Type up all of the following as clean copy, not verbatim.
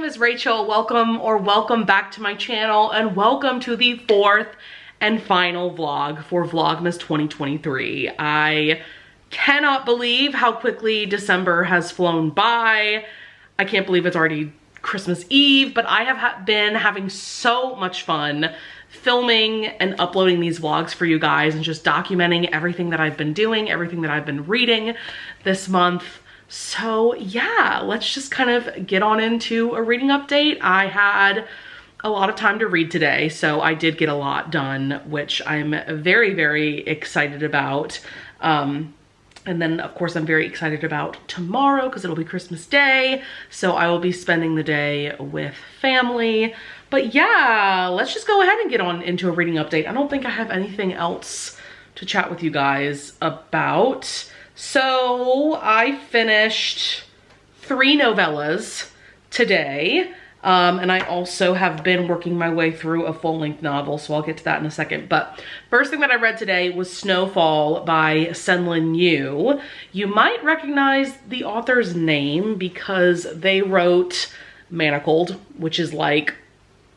is Rachel. Welcome back to my channel, and welcome to the fourth and final vlog for Vlogmas 2023. I cannot believe how quickly December has flown by. I can't believe it's already Christmas Eve, but I have been having so much fun filming and uploading these vlogs for you guys and just documenting everything that I've been doing, everything that I've been reading this month. So yeah, let's just kind of get on into a reading update. I had a lot of time to read today, so I did get a lot done, which I'm very, very excited about. And then of course I'm very excited about tomorrow because it'll be Christmas Day. So I will be spending the day with family. But yeah, let's just go ahead and get on into a reading update. I don't think I have anything else to chat with you guys about. So I finished 3 novellas today. And I also have been working my way through a full-length novel, so I'll get to that in a second. But first thing that I read today was Snowfall by Senlin Yu. You might recognize the author's name because they wrote Manacled, which is like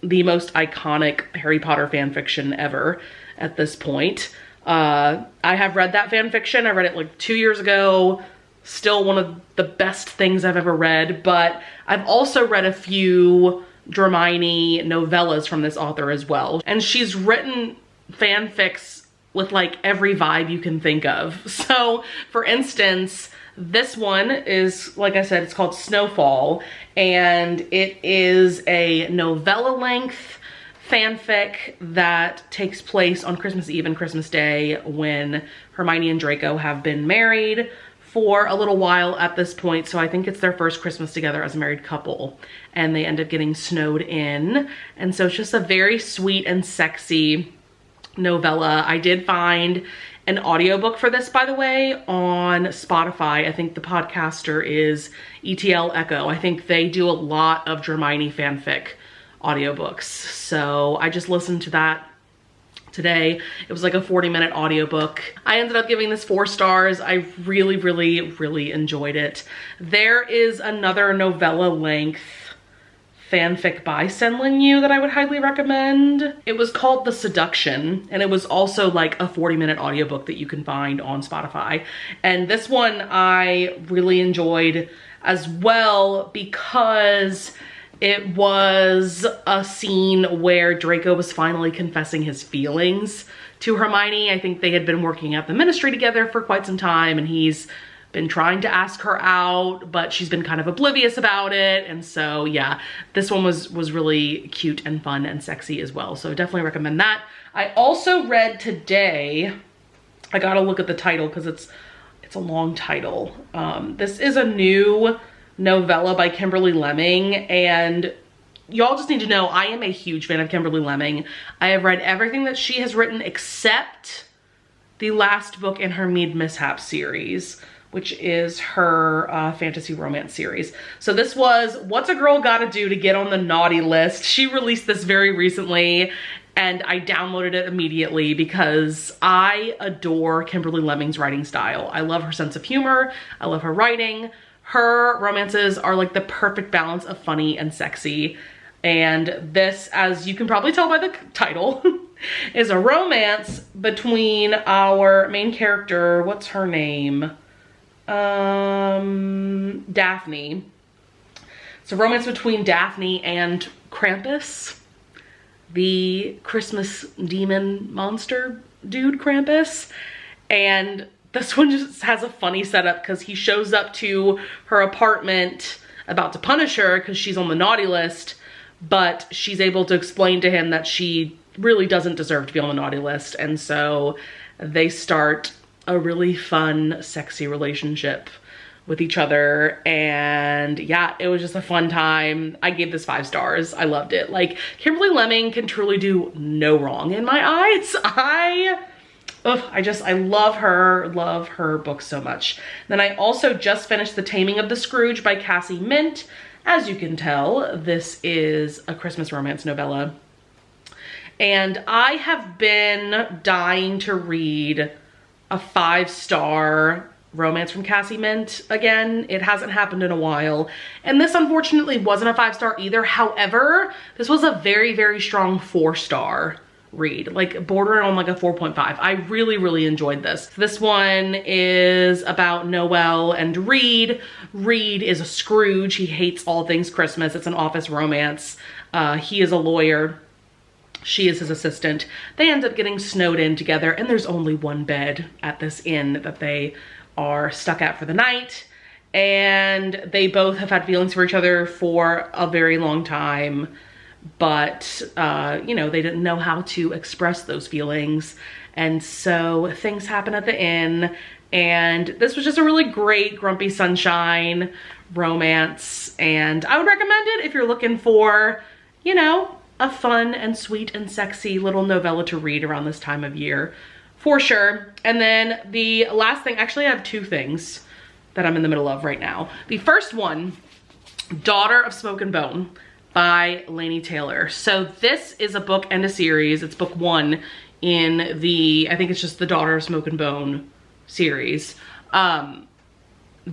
the most iconic Harry Potter fan fiction ever at this point. I have read that fan fiction. I read it like 2 years ago. Still one of the best things I've ever read, but I've also read a few Dramini novellas from this author as well. And she's written fanfics with like every vibe you can think of. So for instance, this one is, like I said, it's called Snowfall, and it is a novella length fanfic that takes place on Christmas Eve and Christmas Day when Hermione and Draco have been married for a little while at this point. So I think it's their first Christmas together as a married couple, and they end up getting snowed in. And so it's just a very sweet and sexy novella. I did find an audiobook for this, by the way, on Spotify. I think the podcaster is ETL Echo. I think they do a lot of Dramini fanfic audiobooks. So I just listened to that today. It was like a 40-minute audiobook. I ended up giving this 4 stars. I really, really, really enjoyed it. There is another novella length fanfic by Senlin Yu that I would highly recommend. It was called The Seduction, and it was also like a 40-minute audiobook that you can find on Spotify. And this one I really enjoyed as well because it was a scene where Draco was finally confessing his feelings to Hermione. I think they had been working at the ministry together for quite some time, and he's been trying to ask her out, but she's been kind of oblivious about it. And so yeah, this one was really cute and fun and sexy as well. So definitely recommend that. I also read today, I gotta look at the title because it's a long title. This is a new novella by Kimberly Lemming, and y'all just need to know I am a huge fan of Kimberly Lemming. I have read everything that she has written except the last book in her Mead Mishap series, which is her fantasy romance series. So this was What's a Girl Gotta Do to Get on the Naughty List. She released this very recently, and I downloaded it immediately because I adore Kimberly Lemming's writing style. I love her sense of humor. I love her writing. Her romances are like the perfect balance of funny and sexy. And this, as you can probably tell by the title, is a romance between our main character, what's her name? Daphne. It's a romance between Daphne and Krampus, the Christmas demon monster dude Krampus. And this one just has a funny setup because he shows up to her apartment about to punish her because she's on the naughty list, but she's able to explain to him that she really doesn't deserve to be on the naughty list. And so they start a really fun, sexy relationship with each other. And yeah, it was just a fun time. I gave this 5 stars. I loved it. Like, Kimberly Lemming can truly do no wrong in my eyes. I love her books so much. Then I also just finished The Taming of the Scrooge by Cassie Mint. As you can tell, this is a Christmas romance novella. And I have been dying to read a 5-star romance from Cassie Mint again. It hasn't happened in a while. And this unfortunately wasn't a 5-star either. However, this was a very, very strong 4-star read, like bordering on like a 4.5. I really, really enjoyed this. This one is about Noelle and Reed. Reed is a Scrooge. He hates all things Christmas. It's an office romance. He is a lawyer. She is his assistant. They end up getting snowed in together, and there's only one bed at this inn that they are stuck at for the night. And they both have had feelings for each other for a very long time, but you know, they didn't know how to express those feelings. And so things happen at the inn, and this was just a really great Grumpy Sunshine romance. And I would recommend it if you're looking for, you know, a fun and sweet and sexy little novella to read around this time of year, for sure. And then the last thing, actually I have 2 things that I'm in the middle of right now. The first one, Daughter of Smoke and Bone by Laini Taylor. So this is a book and a series. It's book 1 in the, I think it's just the Daughter of Smoke and Bone series, that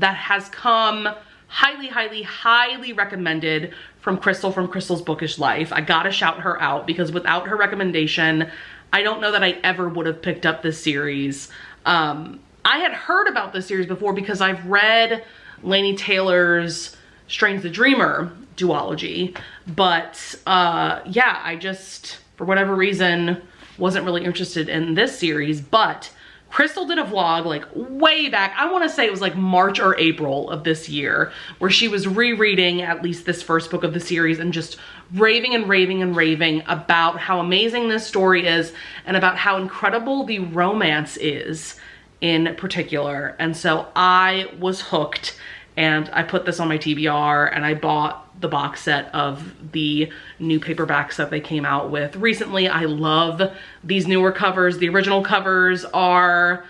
has come highly, highly, highly recommended from Crystal from Crystal's Bookish Life. I gotta shout her out because without her recommendation, I don't know that I ever would have picked up this series. I had heard about this series before because I've read Laini Taylor's Strange the Dreamer duology, but yeah, I just, for whatever reason, wasn't really interested in this series. But Crystal did a vlog like way back, I want to say it was like March or April of this year, where she was rereading at least this first book of the series and just raving and raving and raving about how amazing this story is and about how incredible the romance is in particular. And so I was hooked, and I put this on my TBR, and I bought the box set of the new paperbacks that they came out with recently. I love these newer covers. The original covers are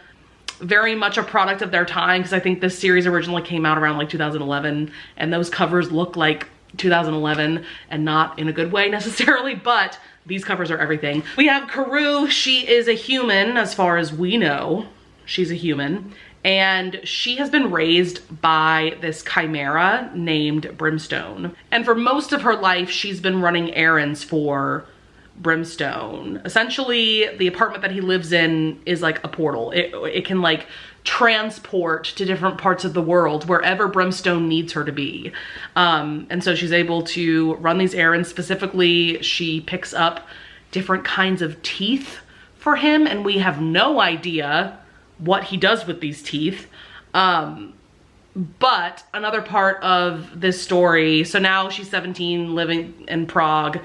very much a product of their time, because I think this series originally came out around like 2011, and those covers look like 2011, and not in a good way necessarily, but these covers are everything. We have Karou. She is a human, as far as we know. She's a human. And she has been raised by this chimera named Brimstone. And for most of her life, she's been running errands for Brimstone. Essentially, the apartment that he lives in is like a portal. It can like transport to different parts of the world wherever Brimstone needs her to be. And so she's able to run these errands. Specifically, she picks up different kinds of teeth for him, and we have no idea what he does with these teeth. But another part of this story, so now she's 17, living in Prague.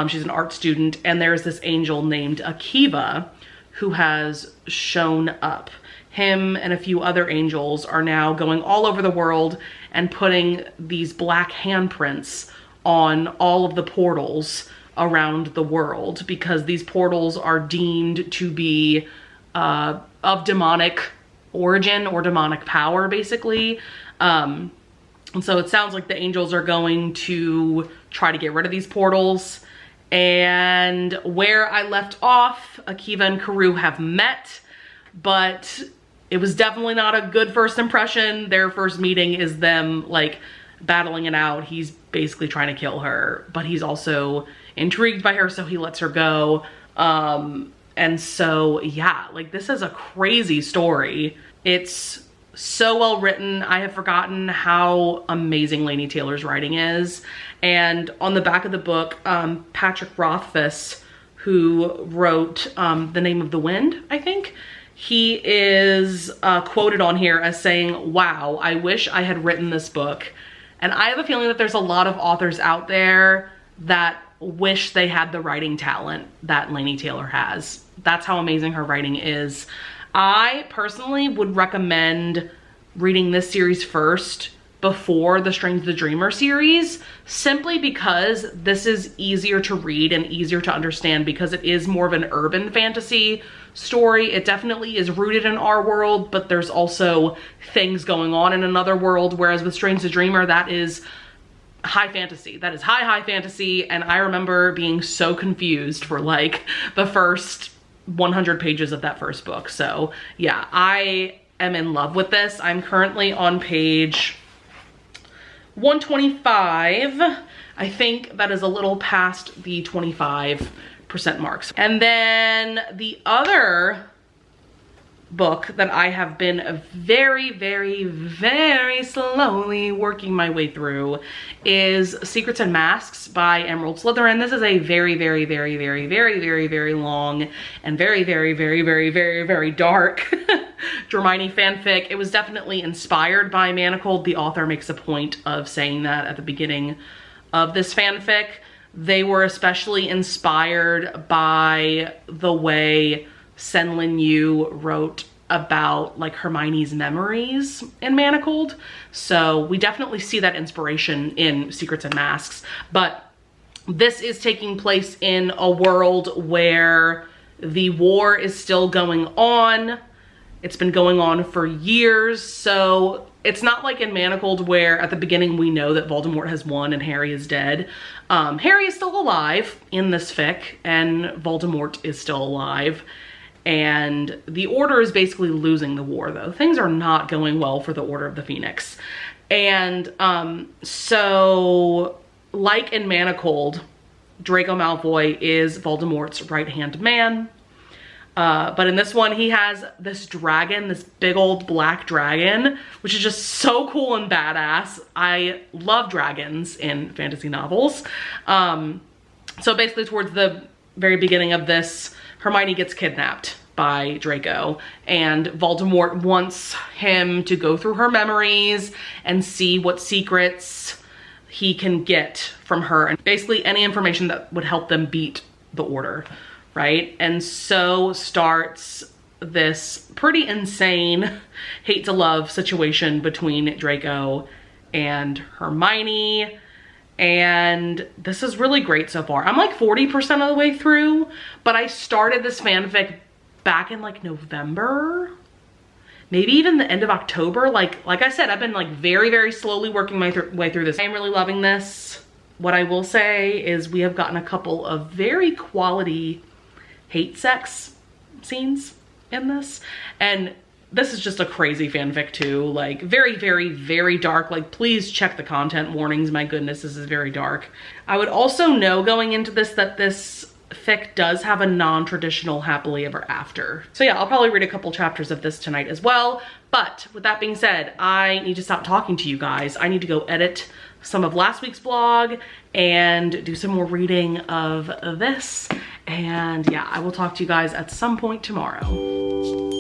She's an art student, and there's this angel named Akiva who has shown up. Him and a few other angels are now going all over the world and putting these black handprints on all of the portals around the world, because these portals are deemed to be of demonic origin or demonic power, basically. And so it sounds like the angels are going to try to get rid of these portals. And where I left off, Akiva and Karou have met, but it was definitely not a good first impression. Their first meeting is them like battling it out. He's basically trying to kill her, but he's also intrigued by her, so he lets her go. And so, yeah, like this is a crazy story. It's so well written. I have forgotten how amazing Laini Taylor's writing is. And on the back of the book, Patrick Rothfuss, who wrote The Name of the Wind, I think, he is quoted on here as saying, "Wow, I wish I had written this book." And I have a feeling that there's a lot of authors out there that wish they had the writing talent that Laini Taylor has. That's how amazing her writing is. I personally would recommend reading this series first before the Strange the Dreamer series, simply because this is easier to read and easier to understand, because it is more of an urban fantasy story. It definitely is rooted in our world, but there's also things going on in another world, whereas with Strange the Dreamer, that is high fantasy. That is high fantasy, and I remember being so confused for like the first 100 pages of that first book. So yeah, I am in love with this. I'm currently on page 125. I think that is a little past the 25% marks. And then the other book that I have been very, very, very slowly working my way through is Secrets and Masks by Emerald Slytherin. This is a very, very, very, very, very, very, very long and very, very, very, very, very, very dark Hermione fanfic. It was definitely inspired by Manacled. The author makes a point of saying that at the beginning of this fanfic. They were especially inspired by the way Senlin Yu wrote about like Hermione's memories in Manacled. So we definitely see that inspiration in Secrets and Masks, but this is taking place in a world where the war is still going on. It's been going on for years. So it's not like in Manacled where at the beginning we know that Voldemort has won and Harry is dead. Harry is still alive in this fic and Voldemort is still alive. And the Order is basically losing the war though. Things are not going well for the Order of the Phoenix. And so like in Manacled, Draco Malfoy is Voldemort's right-hand man. But in this one, he has this dragon, this big old black dragon, which is just so cool and badass. I love dragons in fantasy novels. So basically towards the very beginning of this, Hermione gets kidnapped by Draco and Voldemort wants him to go through her memories and see what secrets he can get from her and basically any information that would help them beat the Order, right? And so starts this pretty insane hate to love situation between Draco and Hermione. And this is really great so far. I'm like 40% of the way through, but I started this fanfic back in like November, maybe even the end of October. Like I said, I've been like very, very slowly working my way through this. I'm really loving this. What I will say is we have gotten a couple of very quality hate sex scenes in this. And this is just a crazy fanfic too, like very, very, very dark. Like please check the content warnings. My goodness, this is very dark. I would also know going into this that this fic does have a non-traditional happily ever after. So yeah, I'll probably read a couple chapters of this tonight as well. But with that being said, I need to stop talking to you guys. I need to go edit some of last week's vlog and do some more reading of this. And yeah, I will talk to you guys at some point tomorrow.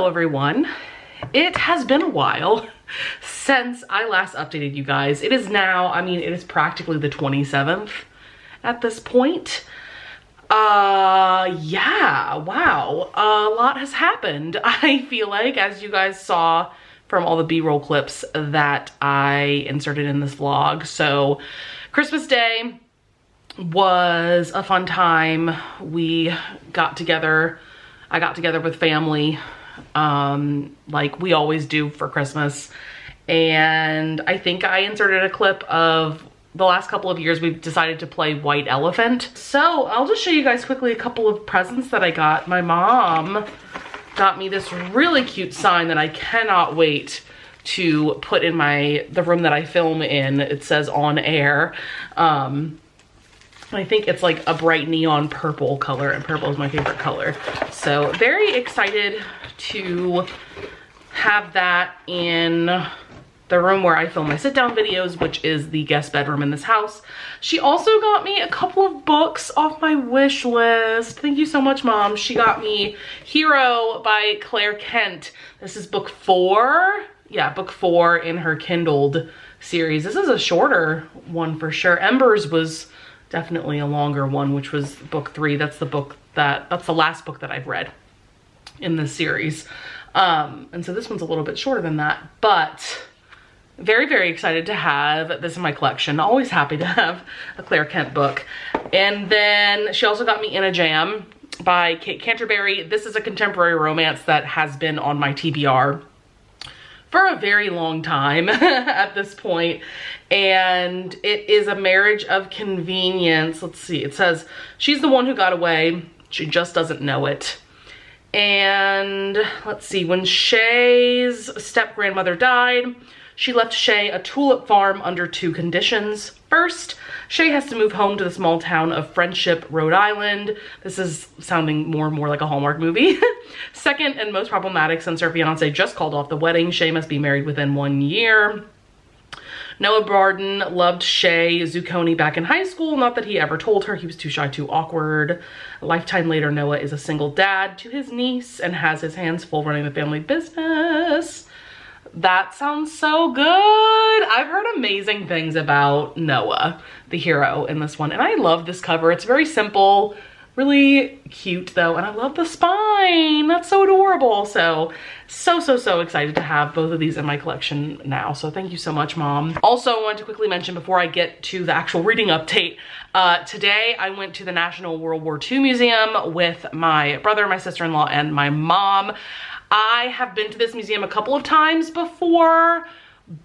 Hello everyone. It has been a while since I last updated you guys. It is now, I mean, it is practically the 27th at this point. Yeah, wow. A lot has happened. I feel like, as you guys saw from all the B-roll clips that I inserted in this vlog. So Christmas Day was a fun time. We got together. I got together with family, like we always do for Christmas. And I think I inserted a clip of the last couple of years we've decided to play White Elephant. So I'll just show you guys quickly a couple of presents that I got. My mom got me this really cute sign that I cannot wait to put in the room that I film in. It says on air. I think it's like a bright neon purple color, and purple is my favorite color. So very excited to have that in the room where I film my sit down videos, which is the guest bedroom in this house. She also got me a couple of books off my wish list. Thank you so much, Mom. She got me Hero by Claire Kent. This is book 4. Yeah, book 4 in her Kindled series. This is a shorter one for sure. Embers was definitely a longer one, which was book 3. That's the last book that I've read in this series. And so this one's a little bit shorter than that, but very, very excited to have this in my collection. Always happy to have a Claire Kent book. And then she also got me In a Jam by Kate Canterbury. This is a contemporary romance that has been on my TBR for a very long time at this point. And it is a marriage of convenience. Let's see, it says, she's the one who got away. She just doesn't know it. And let's see, when Shay's step-grandmother died, she left Shay a tulip farm under 2 conditions. First, Shay has to move home to the small town of Friendship, Rhode Island. This is sounding more and more like a Hallmark movie. Second, and most problematic, since her fiance just called off the wedding, Shay must be married within 1 year. Noah Barden loved Shay Zucconi back in high school. Not that he ever told her. He was too shy, too awkward. A lifetime later, Noah is a single dad to his niece and has his hands full running the family business. That sounds so good. I've heard amazing things about Noah, the hero in this one. And I love this cover. It's very simple, really cute though. And I love the spine. That's so adorable. So excited to have both of these in my collection now. So thank you so much, Mom. Also, I wanted to quickly mention before I get to the actual reading update, today I went to the National World War II Museum with my brother, my sister-in-law, and my mom. I have been to this museum a couple of times before,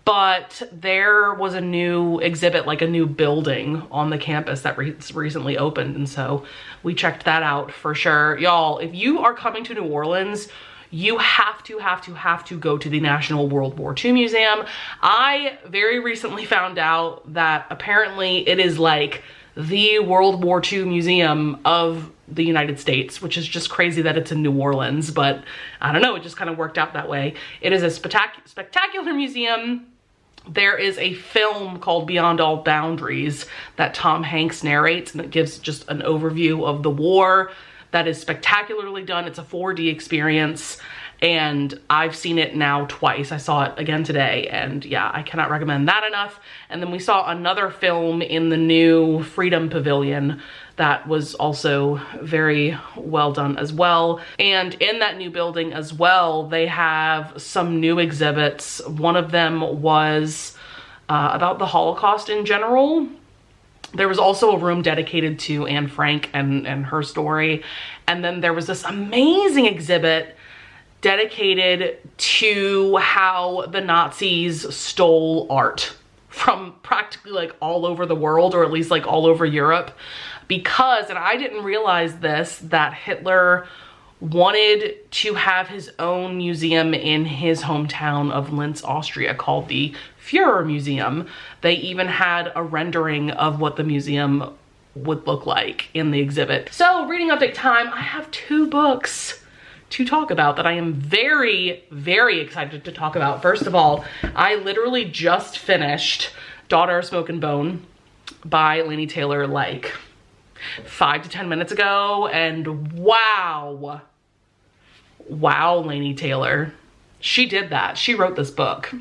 but there was a new exhibit, like a new building on the campus that recently opened. And so we checked that out for sure. Y'all, if you are coming to New Orleans, you have to go to the National World War II Museum. I very recently found out that apparently it is like the World War II museum of the United States, which is just crazy that it's in New Orleans, but I don't know, it just kind of worked out that way. It is a spectacular museum. There is a film called Beyond All Boundaries that Tom Hanks narrates, and it gives just an overview of the war that is spectacularly done. It's a 4D experience, and I've seen it now twice. I saw it again today, and yeah, I cannot recommend that enough. And then we saw another film in the new Freedom Pavilion that was also very well done as well. And in that new building as well, they have some new exhibits. One of them was about the Holocaust in general. There was also a room dedicated to Anne Frank and her story. And then there was this amazing exhibit dedicated to how the Nazis stole art from practically like all over the world, or at least like all over Europe. Because, and I didn't realize this, that Hitler wanted to have his own museum in his hometown of Linz, Austria, called the Führer Museum. They even had a rendering of what the museum would look like in the exhibit. So, reading update time, I have 2 books to talk about that I am very, very excited to talk about. First of all, I literally just finished Daughter of Smoke and Bone by Laini Taylor like 5 to 10 minutes ago, and wow, wow, Laini Taylor. She did that. She wrote this book.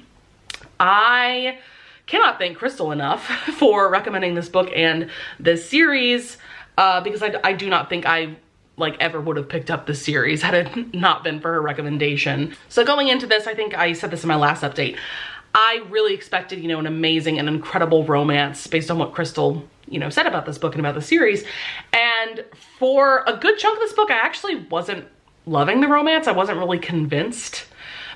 I cannot thank Crystal enough for recommending this book and this series, because I do not think I ever would have picked up this series had it not been for her recommendation. So going into this, I think I said this in my last update, I really expected, an amazing and incredible romance based on what Crystal, said about this book and about the series. And for a good chunk of this book, I actually wasn't loving the romance. I wasn't really convinced,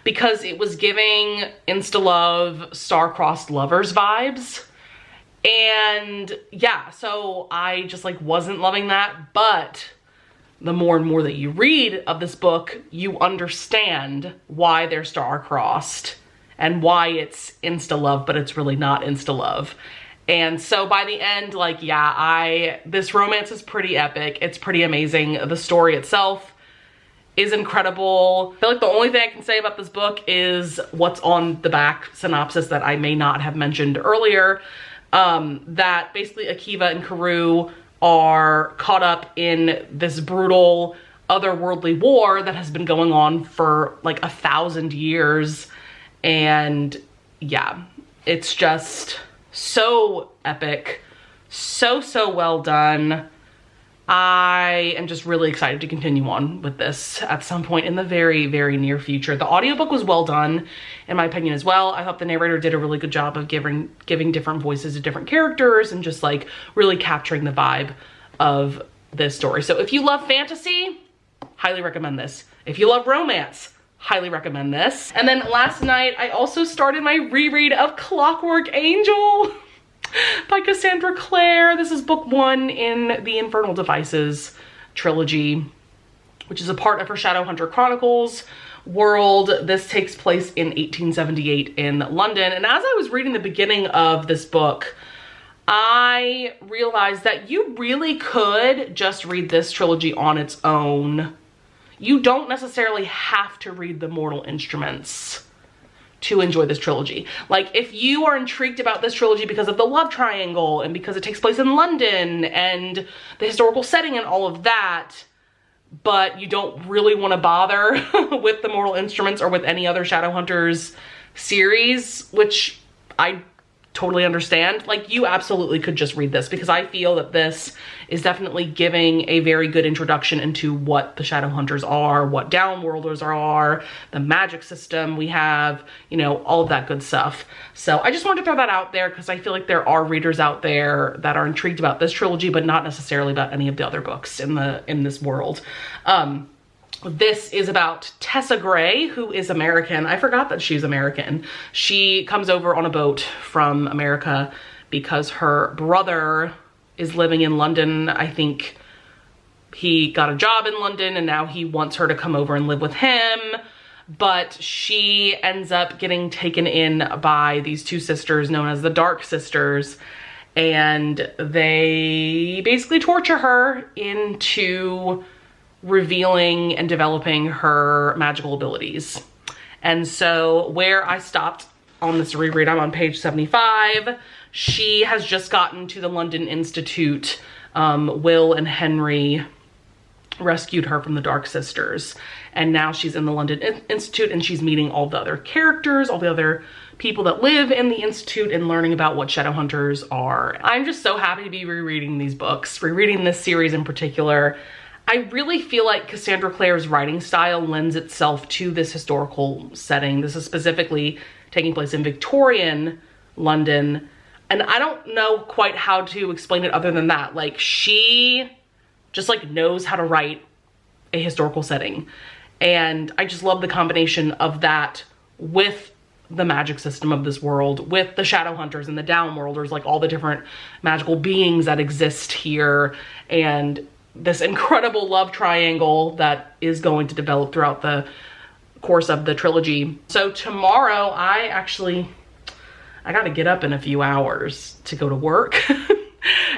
because it was giving insta-love, star-crossed lovers vibes. And yeah, so I just wasn't loving that. But the more and more that you read of this book, you understand why they're star-crossed and why it's insta-love, but it's really not insta-love. And so by the end, this romance is pretty epic. It's pretty amazing. The story itself is incredible. I feel like the only thing I can say about this book is what's on the back synopsis that I may not have mentioned earlier, that basically Akiva and Karu are caught up in this brutal otherworldly war that has been going on for 1,000 years. And yeah, it's just so epic, so well done. I am just really excited to continue on with this at some point in the very near future. The audiobook was well done, in my opinion, as well. I thought the narrator did a really good job of giving different voices to different characters and just really capturing the vibe of this story. So if you love fantasy, highly recommend this. If you love romance, highly recommend this. And then last night, I also started my reread of Clockwork Angel by Cassandra Clare. This is book 1 in the Infernal Devices trilogy, which is a part of her Shadowhunter Chronicles world. This takes place in 1878 in London. And as I was reading the beginning of this book, I realized that you really could just read this trilogy on its own. You don't necessarily have to read the Mortal Instruments to enjoy this trilogy. If you are intrigued about this trilogy because of the love triangle and because it takes place in London and the historical setting and all of that, but you don't really want to bother with the Mortal Instruments or with any other Shadowhunters series, which I totally understand, you absolutely could just read this, because I feel that this is definitely giving a very good introduction into what the Shadowhunters are, what Downworlders are, the magic system we have, all of that good stuff. So I just wanted to throw that out there, because I feel like there are readers out there that are intrigued about this trilogy, but not necessarily about any of the other books in this world. This is about Tessa Gray, who is American. I forgot that she's American. She comes over on a boat from America because her brother is living in London. I think he got a job in London and now he wants her to come over and live with him. But she ends up getting taken in by these two sisters known as the Dark Sisters. And they basically torture her into revealing and developing her magical abilities. And so where I stopped on this reread, I'm on page 75. She has just gotten to the London Institute. Will and Henry rescued her from the Dark Sisters. And now she's in the London Institute and she's meeting all the other characters, all the other people that live in the Institute, and learning about what Shadowhunters are. I'm just so happy to be rereading these books, rereading this series in particular. I really feel like Cassandra Clare's writing style lends itself to this historical setting. This is specifically taking place in Victorian London. And I don't know quite how to explain it other than that. She just knows how to write a historical setting. And I just love the combination of that with the magic system of this world, with the Shadowhunters and the Downworlders, all the different magical beings that exist here, and this incredible love triangle that is going to develop throughout the course of the trilogy. So tomorrow, I gotta get up in a few hours to go to work.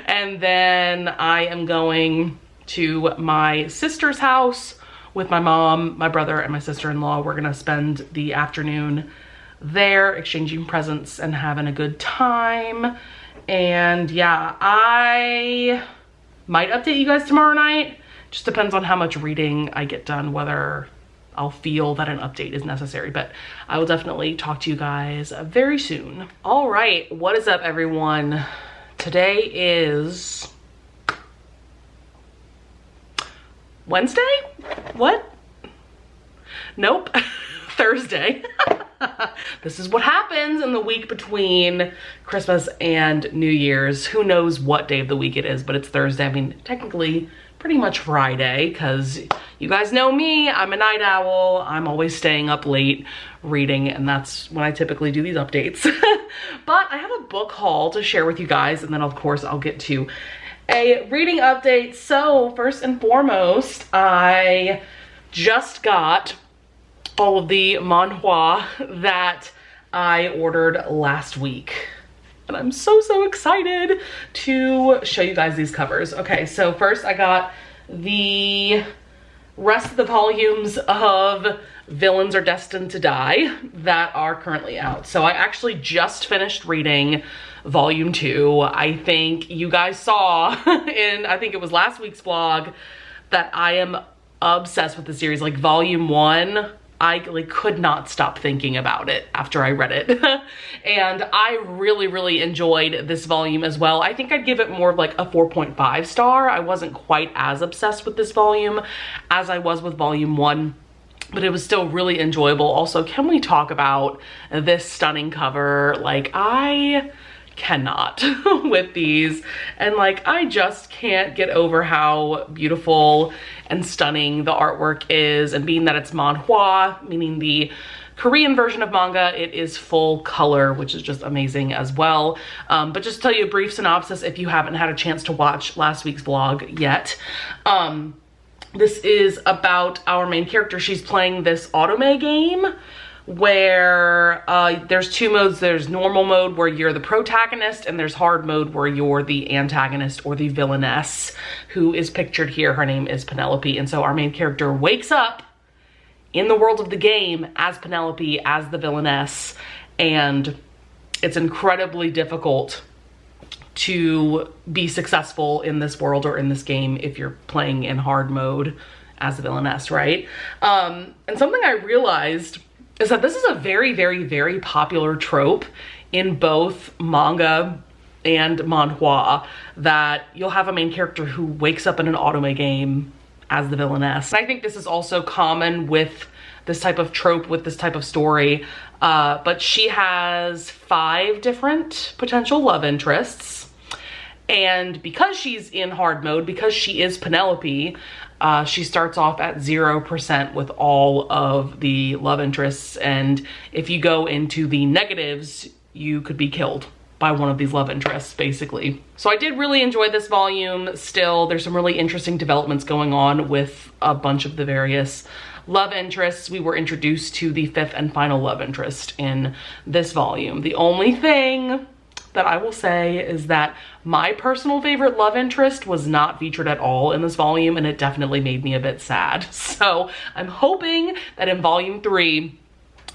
And then I am going to my sister's house with my mom, my brother, and my sister-in-law. We're gonna spend the afternoon there exchanging presents and having a good time. And yeah, I might update you guys tomorrow night. Just depends on how much reading I get done, whether I'll feel that an update is necessary, but I will definitely talk to you guys very soon. All right, what is up, everyone? Today is Wednesday? What? Nope, Thursday. This is what happens in the week between Christmas and New Year's. Who knows what day of the week it is, but it's Thursday. I mean, technically pretty much Friday, because you guys know me, I'm a night owl. I'm always staying up late reading, and that's when I typically do these updates. But I have a book haul to share with you guys, and then of course I'll get to a reading update. So first and foremost, I just got all of the manhwa that I ordered last week. And I'm so excited to show you guys these covers. Okay, so first I got the rest of the volumes of Villains Are Destined to Die that are currently out. So I actually just finished reading volume 2. I think you guys saw in, I think it was last week's vlog, that I am obsessed with the series. Like volume 1, I like could not stop thinking about it after I read it. And I really enjoyed this volume as well. I think I'd give it more of like a 4.5 star. I wasn't quite as obsessed with this volume as I was with volume 1, but it was still really enjoyable. Also, can we talk about this stunning cover? Like, I cannot with these, and like I just can't get over how beautiful and stunning the artwork is. And being that it's manhwa, meaning the Korean version of manga, it is full color, which is just amazing as well. But just to tell you a brief synopsis if you haven't had a chance to watch last week's vlog yet. This is about our main character. She's playing this otome game where there's 2 modes. There's normal mode where you're the protagonist, and there's hard mode where you're the antagonist or the villainess, who is pictured here. Her name is Penelope. And so our main character wakes up in the world of the game as Penelope, as the villainess, and it's incredibly difficult to be successful in this world or in this game if you're playing in hard mode as the villainess, right? And something I realized is that this is a very popular trope in both manga and manhwa, that you'll have a main character who wakes up in an otome game as the villainess. And I think this is also common with this type of trope, with this type of story, but she has 5 different potential love interests. And because she's in hard mode, because she is Penelope, she starts off at 0% with all of the love interests. And if you go into the negatives, you could be killed by one of these love interests, basically. So I did really enjoy this volume. Still, there's some really interesting developments going on with a bunch of the various love interests. We were introduced to the 5th and final love interest in this volume. The only thing that I will say is that my personal favorite love interest was not featured at all in this volume, and it definitely made me a bit sad. So I'm hoping that in volume 3,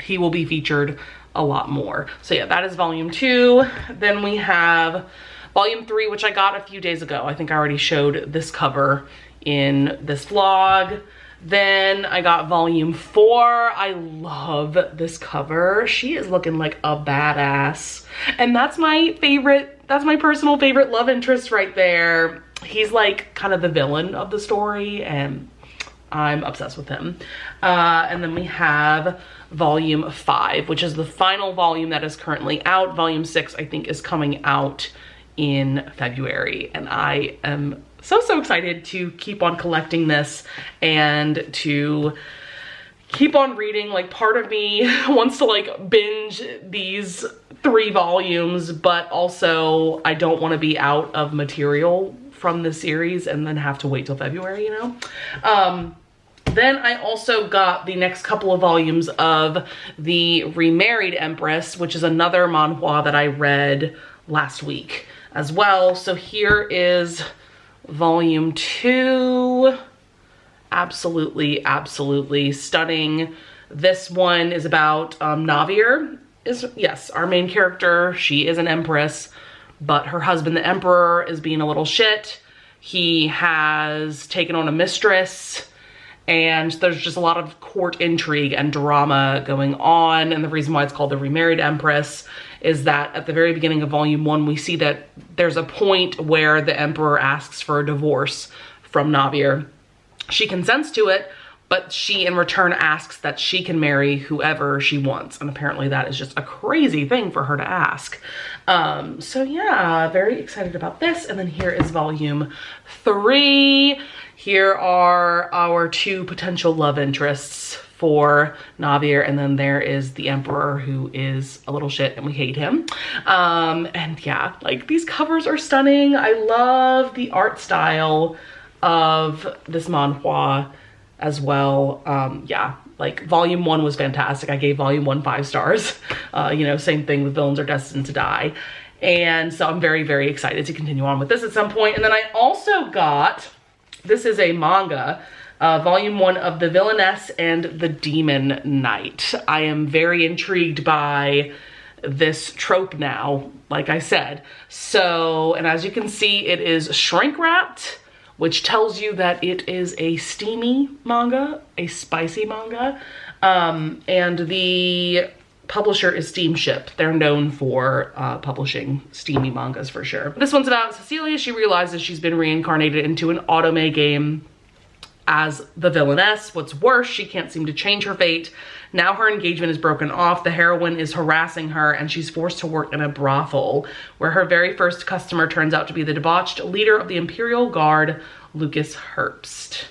he will be featured a lot more. So yeah, that is volume 2. Then we have volume 3, which I got a few days ago. I think I already showed this cover in this vlog. Then I got volume 4. I love this cover. She is looking like a badass. And that's my favorite, that's my personal favorite love interest right there. He's like kind of the villain of the story, and I'm obsessed with him. And then we have volume 5, which is the final volume that is currently out. Volume 6, I think, is coming out in February. And I am so excited to keep on collecting this and to keep on reading. Like, part of me wants to like binge these 3 volumes, but also I don't want to be out of material from the series and then have to wait till February, you know? Then I also got the next couple of volumes of The Remarried Empress, which is another manhwa that I read last week as well. So here is volume 2. Absolutely stunning. This one is about Navir. Yes, our main character. She is an empress, but her husband, the emperor, is being a little shit. He has taken on a mistress, and there's just a lot of court intrigue and drama going on. And the reason why it's called The Remarried Empress is that at the very beginning of volume 1, we see that there's a point where the emperor asks for a divorce from Navir. She consents to it, but she in return asks that she can marry whoever she wants. And apparently that is just a crazy thing for her to ask. So yeah, very excited about this. And then here is volume 3. Here are our 2 potential love interests for Navir, and then there is the emperor, who is a little shit and we hate him. And yeah, like, these covers are stunning. I love the art style of this manhwa as well. Yeah, like, volume 1 was fantastic. I gave volume 1 5 stars. You know, same thing with Villains Are Destined to Die. And so I'm very, very excited to continue on with this at some point. And then I also got, this is a manga, volume 1 of The Villainess and the Demon Knight. I am very intrigued by this trope now, like I said. So, and as you can see, it is shrink wrapped, which tells you that it is a steamy manga, a spicy manga. And the publisher is Steamship. They're known for publishing steamy mangas for sure. This one's about Cecilia. She realizes she's been reincarnated into an otome game as the villainess. What's worse, she can't seem to change her fate. Now her engagement is broken off. The heroine is harassing her and she's forced to work in a brothel where her very first customer turns out to be the debauched leader of the Imperial Guard, Lucas Herbst.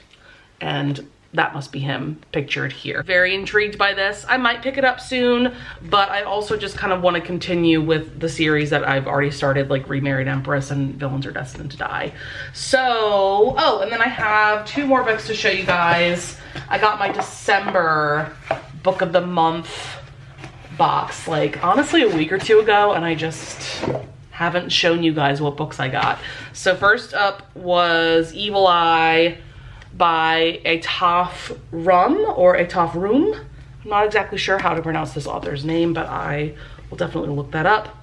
And that must be him pictured here. Very intrigued by this. I might pick it up soon, but I also just kind of want to continue with the series that I've already started, like Remarried Empress and Villains Are Destined to Die. So, oh, and then I have 2 more books to show you guys. I got my December book of the month box, like, honestly a week or 2 ago, and I just haven't shown you guys what books I got. So first up was Evil Eye by Ataf Rum, or Ataf Rum. I'm not exactly sure how to pronounce this author's name, but I will definitely look that up.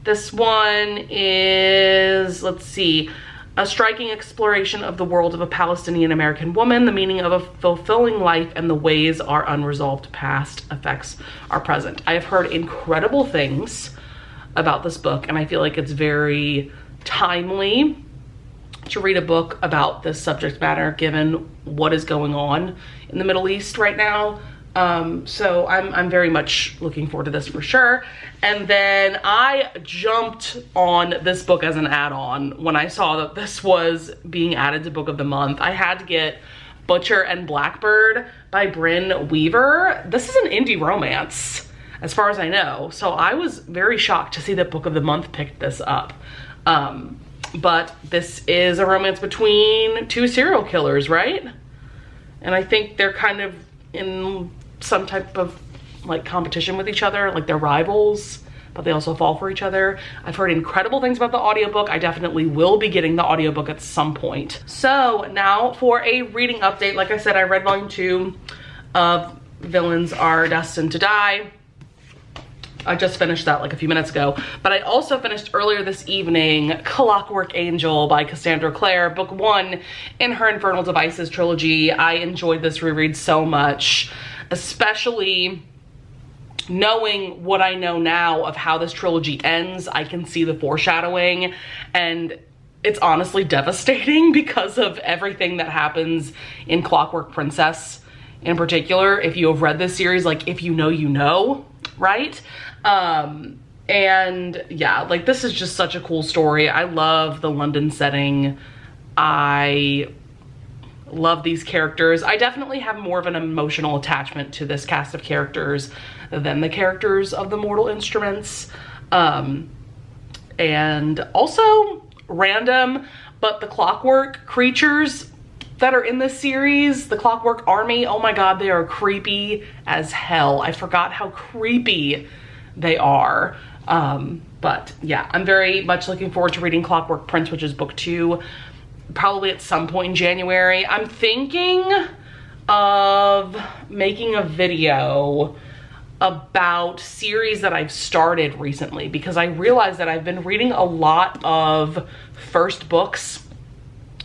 This one is, let's see, a striking exploration of the world of a Palestinian-American woman, the meaning of a fulfilling life, and the ways our unresolved past affects our present. I have heard incredible things about this book, and I feel like it's very timely to read a book about this subject matter given what is going on in the Middle East right now. So I'm very much looking forward to this for sure. And then I jumped on this book as an add-on when I saw that this was being added to Book of the Month. I had to get Butcher and Blackbird by Brynn Weaver. This is an indie romance, as far as I know. So I was very shocked to see that Book of the Month picked this up. But this is a romance between 2 serial killers, right? And I think they're kind of in some type of like competition with each other, like they're rivals, but they also fall for each other. I've heard incredible things about the audiobook. I definitely will be getting the audiobook at some point. So now for a reading update. Like I said, I read volume 2 of Villains Are Destined to Die. I just finished that like a few minutes ago, but I also finished earlier this evening Clockwork Angel by Cassandra Clare, book 1 in her Infernal Devices trilogy. I enjoyed this reread so much, especially knowing what I know now of how this trilogy ends. I can see the foreshadowing, and it's honestly devastating because of everything that happens in Clockwork Princess in particular. If you have read this series, like, if you know, you know, right? And yeah, like, this is just such a cool story. I love the London setting. I love these characters. I definitely have more of an emotional attachment to this cast of characters than the characters of the Mortal Instruments. And also random, but the Clockwork creatures that are in this series, the Clockwork Army, oh my god, they are creepy as hell. I forgot how creepy they are. But yeah, I'm very much looking forward to reading Clockwork Prince, which is book 2, probably at some point in January. I'm thinking of making a video about series that I've started recently, because I realized that I've been reading a lot of first books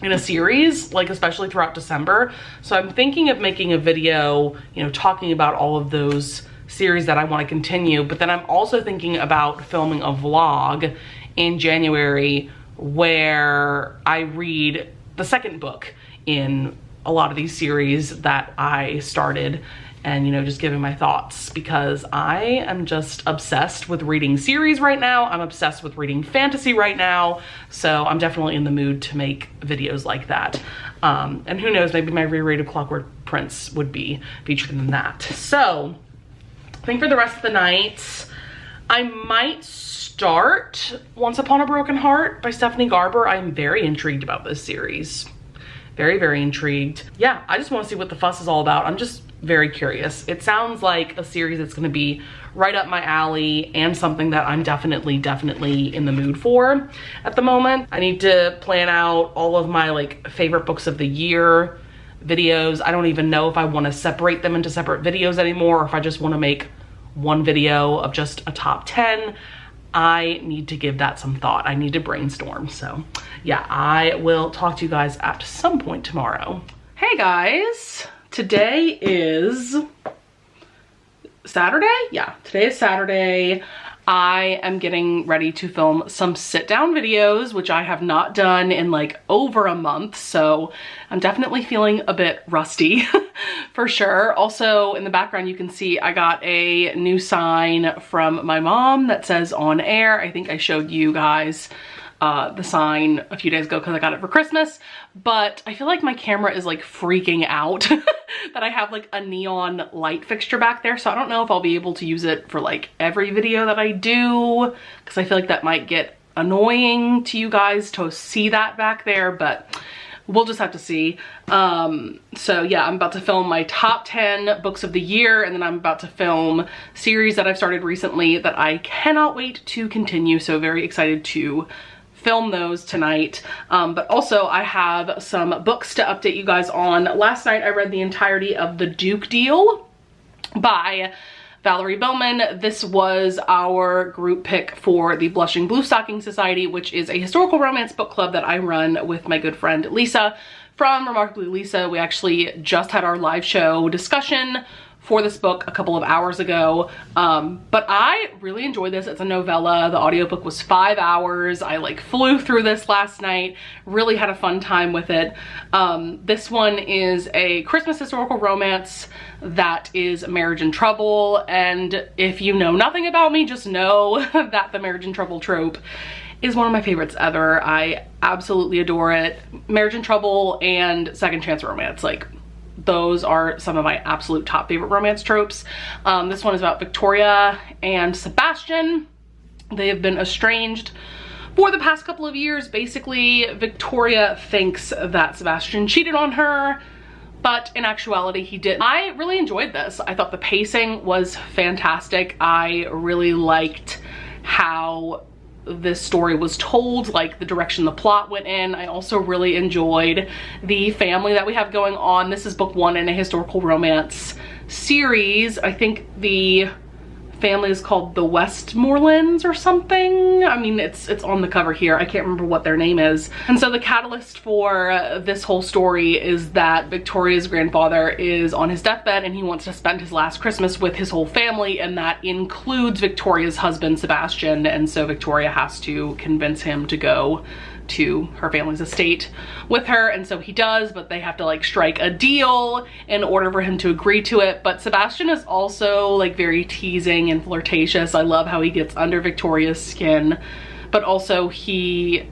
in a series, like especially throughout December. So I'm thinking of making a video, you know, talking about all of those series that I want to continue, but then I'm also thinking about filming a vlog in January where I read the second book in a lot of these series that I started, and, you know, just giving my thoughts, because I am just obsessed with reading series right now. I'm obsessed with reading fantasy right now. So I'm definitely in the mood to make videos like that. And who knows, maybe my reread of Clockwork Prince would be featured in that. So I think for the rest of the night, I might start Once Upon a Broken Heart by Stephanie Garber. I'm very intrigued about this series. Very, very intrigued. Yeah, I just want to see what the fuss is all about. I'm just very curious. It sounds like a series that's going to be right up my alley and something that I'm definitely in the mood for at the moment. I need to plan out all of my like favorite books of the year videos. I don't even know if I want to separate them into separate videos anymore, or if I just want to make one video of just a top 10. I need to give that some thought. I need to brainstorm. So yeah, I will talk to you guys at some point tomorrow. Hey guys, today is Saturday? Yeah, today is Saturday. I am getting ready to film some sit down videos, which I have not done in like over a month. So I'm definitely feeling a bit rusty for sure. Also in the background, you can see I got a new sign from my mom that says on air. I think I showed you guys the sign a few days ago because I got it for Christmas, but I feel like my camera is like freaking out that I have like a neon light fixture back there. So I don't know if I'll be able to use it for like every video that I do, because I feel like that might get annoying to you guys to see that back there, but we'll just have to see. So yeah, I'm about to film my top 10 books of the year, and then I'm about to film series that I've started recently that I cannot wait to continue. So very excited to film those tonight. But also I have some books to update you guys on. Last night I read the entirety of The Duke Deal by Valerie Bowman. This was our group pick for the Blushing Blue Stocking Society, which is a historical romance book club that I run with my good friend Lisa from Remarkably Lisa. We actually just had our live show discussion for this book a couple of hours ago, but I really enjoyed this. It's a novella. The audiobook was 5 hours. I like flew through this last night, really had a fun time with it. This one is a Christmas historical romance that is marriage and trouble, and if you know nothing about me, just know that the marriage and trouble trope is one of my favorites ever. I absolutely adore it. Marriage and trouble and second chance romance, like those are some of my absolute top favorite romance tropes. This one is about Victoria and Sebastian. They have been estranged for the past couple of years. Basically, Victoria thinks that Sebastian cheated on her, but in actuality he did. I really enjoyed this. I thought the pacing was fantastic. I really liked how this story was told, like the direction the plot went in. I also really enjoyed the family that we have going on. This is book one in a historical romance series. I think the family is called the Westmorlands or something. I mean, it's on the cover here. I can't remember what their name is. And so the catalyst for this whole story is that Victoria's grandfather is on his deathbed and he wants to spend his last Christmas with his whole family, and that includes Victoria's husband, Sebastian. And so Victoria has to convince him to go to her family's estate with her, and so he does, but they have to like strike a deal in order for him to agree to it. But Sebastian is also like very teasing and flirtatious. I love how he gets under Victoria's skin, but also he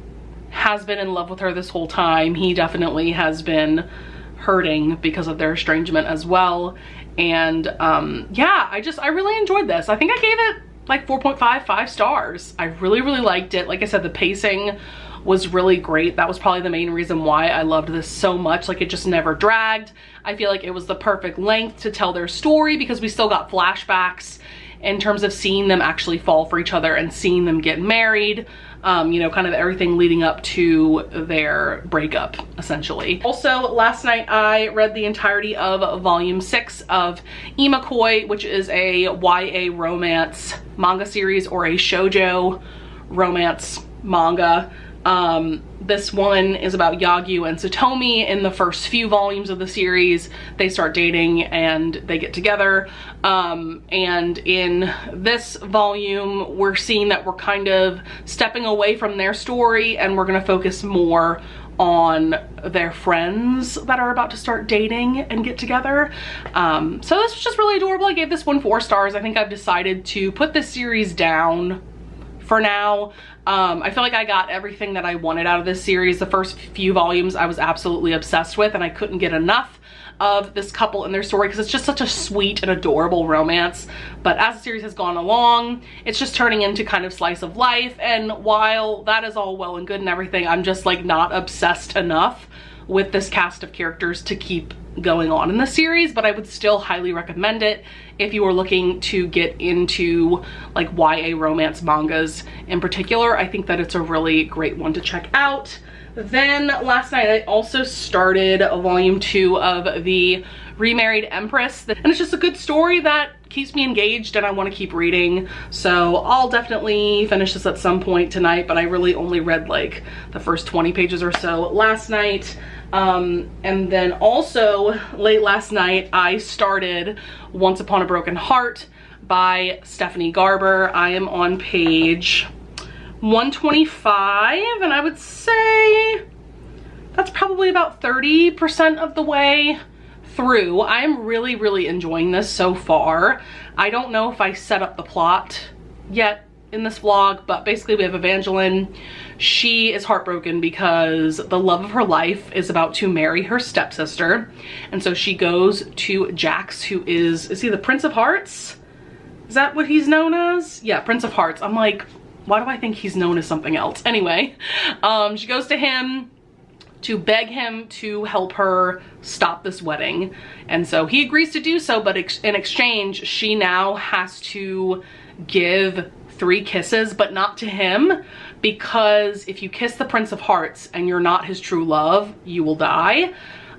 has been in love with her this whole time. He definitely has been hurting because of their estrangement as well. And yeah, I really enjoyed this. I think I gave it like 4.5 stars. I really liked it. Like I said, the pacing was really great. That was probably the main reason why I loved this so much. Like, it just never dragged. I feel like it was the perfect length to tell their story because we still got flashbacks in terms of seeing them actually fall for each other and seeing them get married. You know, kind of everything leading up to their breakup, essentially. Also, last night I read the entirety of volume 6 of Imakoi, which is a YA romance manga series, or a shoujo romance manga. This one is about Yagyu and Satomi. In the first few volumes of the series, they start dating and they get together. And in this volume, we're seeing that we're kind of stepping away from their story and we're gonna focus more on their friends that are about to start dating and get together. So this was just really adorable. I gave this one 4 stars. I think I've decided to put this series down for now. I feel like I got everything that I wanted out of this series. The first few volumes I was absolutely obsessed with, and I couldn't get enough of this couple and their story because it's just such a sweet and adorable romance. But as the series has gone along, it's just turning into kind of slice of life, and while that is all well and good and everything, I'm just like not obsessed enough with this cast of characters to keep going on in the series. But I would still highly recommend it if you are looking to get into like YA romance mangas in particular. I think that it's a really great one to check out. Then last night I also started volume 2 of The Remarried Empress, and it's just a good story that keeps me engaged and I want to keep reading. So I'll definitely finish this at some point tonight, but I really only read like the first 20 pages or so last night. And then also late last night I started Once Upon a Broken Heart by Stephanie Garber. I am on page 125, and I would say that's probably about 30% of the way through. I'm really enjoying this so far. I don't know if I set up the plot yet in this vlog, but basically we have Evangeline. She is heartbroken because the love of her life is about to marry her stepsister, and so she goes to Jax, who is he the Prince of Hearts? Is that what he's known as? Yeah, Prince of Hearts. I'm like, why do I think he's known as something else? Anyway, she goes to him to beg him to help her stop this wedding. And so he agrees to do so, but in exchange, she now has to give 3 kisses, but not to him, because if you kiss the Prince of Hearts and you're not his true love, you will die.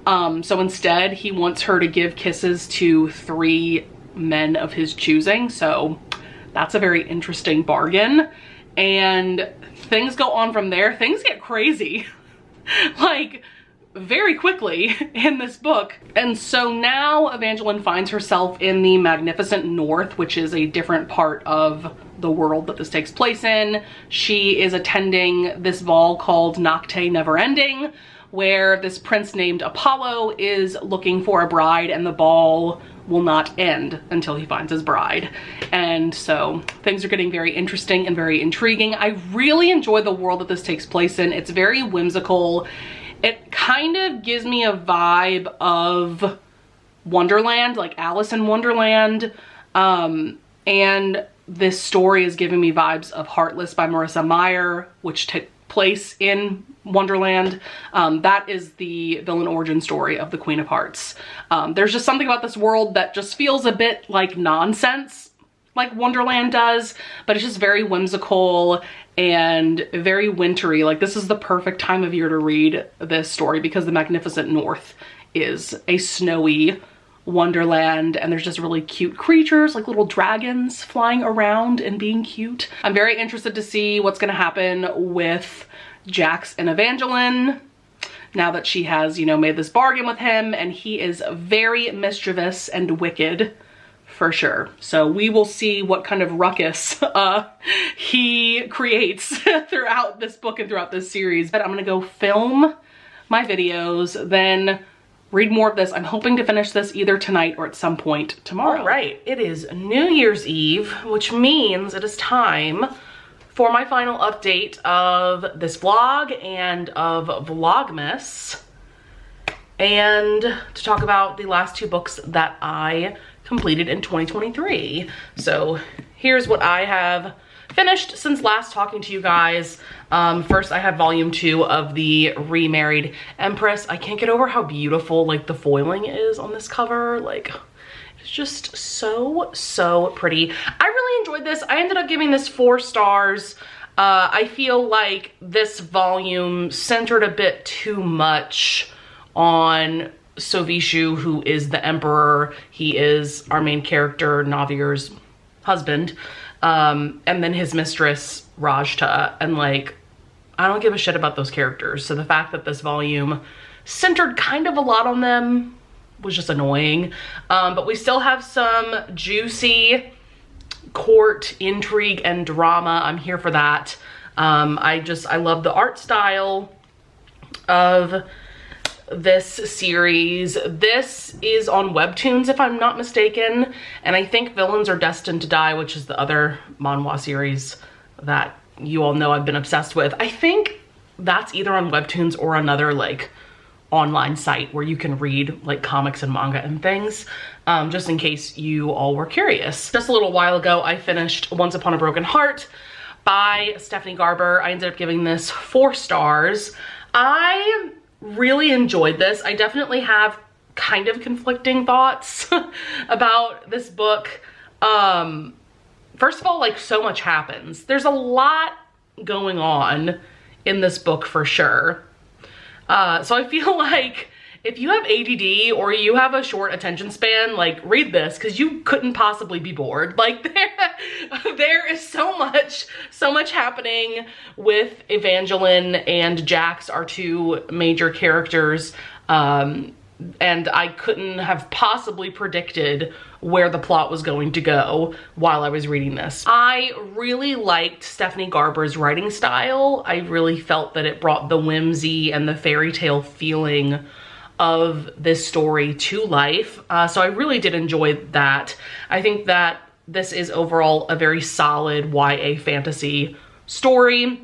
So instead, he wants her to give kisses to 3 men of his choosing. So that's a very interesting bargain. And things go on from there. Things get crazy, like very quickly in this book. And so now Evangeline finds herself in the Magnificent North, which is a different part of the world that this takes place in. She is attending this ball called Nocte Neverending, where this prince named Apollo is looking for a bride, and the ball will not end until he finds his bride. And so things are getting very interesting and very intriguing. I really enjoy the world that this takes place in. It's very whimsical. It kind of gives me a vibe of Wonderland, like Alice in Wonderland. And this story is giving me vibes of Heartless by Marissa Meyer, which took place in Wonderland. That is the villain origin story of the Queen of Hearts. There's just something about this world that just feels a bit like nonsense, like Wonderland does, but it's just very whimsical and very wintry. Like, this is the perfect time of year to read this story because the Magnificent North is a snowy Wonderland, and there's just really cute creatures like little dragons flying around and being cute. I'm very interested to see what's gonna happen with Jax and Evangeline now that she has, you know, made this bargain with him, and he is very mischievous and wicked for sure. So we will see what kind of ruckus he creates throughout this book and throughout this series. But I'm gonna go film my videos, then read more of this. I'm hoping to finish this either tonight or at some point tomorrow. All right, it is New Year's Eve, which means it is time for my final update of this vlog and of Vlogmas, and to talk about the last 2 books that I completed in 2023. So here's what I have finished since last talking to you guys. First, I have volume 2 of The Remarried Empress. I can't get over how beautiful like the foiling is on this cover. Like, it's just so pretty. I really enjoyed this. I ended up giving this 4 stars. I feel like this volume centered a bit too much on Sovishu, who is the emperor. He is our main character, Navir's husband. And then his mistress, Rajta. And like, I don't give a shit about those characters. So the fact that this volume centered kind of a lot on them was just annoying. But we still have some juicy court intrigue and drama. I'm here for that. I love the art style of this series. This is on Webtoons, if I'm not mistaken, and I think Villains Are Destined to Die, which is the other manhwa series that you all know I've been obsessed with. I think that's either on Webtoons or another like online site where you can read like comics and manga and things, just in case you all were curious. Just a little while ago, I finished Once Upon a Broken Heart by Stephanie Garber. I ended up giving this 4 stars. I really enjoyed this. I definitely have kind of conflicting thoughts about this book. First of all, like, so much happens. There's a lot going on in this book for sure. So I feel like if you have ADD or you have a short attention span, like, read this, because you couldn't possibly be bored. Like, there is so much happening with Evangeline and Jax, our 2 major characters, and I couldn't have possibly predicted where the plot was going to go while I was reading this. I really liked Stephanie Garber's writing style. I really felt that it brought the whimsy and the fairy tale feeling of this story to life. So I really did enjoy that. I think that this is overall a very solid YA fantasy story.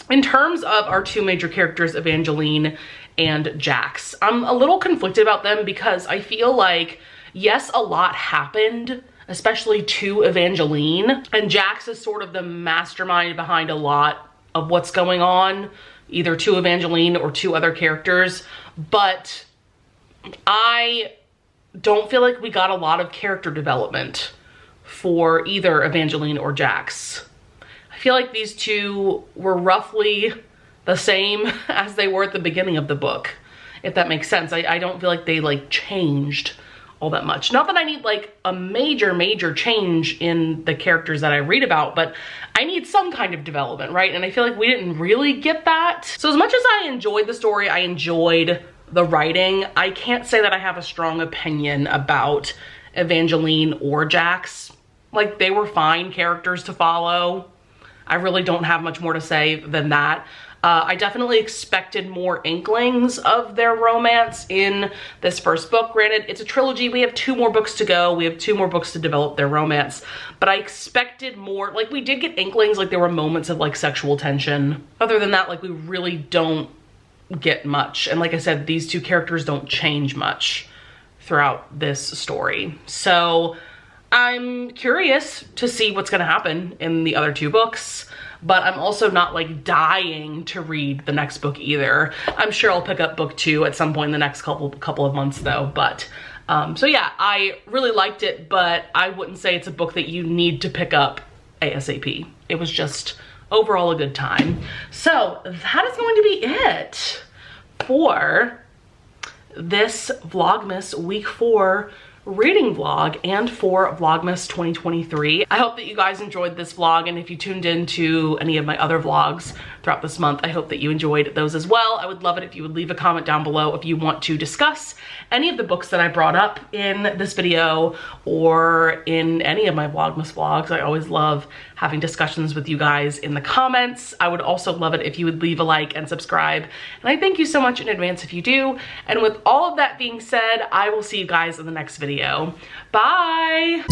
In terms of our 2 major characters, Evangeline and Jax, I'm a little conflicted about them because I feel like, yes, a lot happened, especially to Evangeline, and Jax is sort of the mastermind behind a lot of what's going on, either to Evangeline or to other characters, but I don't feel like we got a lot of character development for either Evangeline or Jax. I feel like these 2 were roughly the same as they were at the beginning of the book, if that makes sense. I don't feel like they like changed all that much. Not that I need like a major change in the characters that I read about, but I need some kind of development, right? And I feel like we didn't really get that. So as much as I enjoyed the story, I enjoyed the writing, I can't say that I have a strong opinion about Evangeline or Jax. Like, they were fine characters to follow. I really don't have much more to say than that. I definitely expected more inklings of their romance in this first book. Granted, it's a trilogy. We have 2 more books to go. We have 2 more books to develop their romance. But I expected more. Like, we did get inklings. Like, there were moments of, like, sexual tension. Other than that, like, we really don't get much. And like I said, these 2 characters don't change much throughout this story. So I'm curious to see what's going to happen in the other 2 books. But I'm also not like dying to read the next book either. I'm sure I'll pick up book 2 at some point in the next couple of months though. But so yeah, I really liked it, but I wouldn't say it's a book that you need to pick up ASAP. It was just overall a good time. So that is going to be it for this Vlogmas week 4 reading vlog and for Vlogmas 2023. I hope that you guys enjoyed this vlog, and if you tuned into any of my other vlogs throughout this month, I hope that you enjoyed those as well. I would love it if you would leave a comment down below if you want to discuss any of the books that I brought up in this video or in any of my Vlogmas vlogs. I always love having discussions with you guys in the comments. I would also love it if you would leave a like and subscribe, and I thank you so much in advance if you do. And with all of that being said, I will see you guys in the next video. Bye!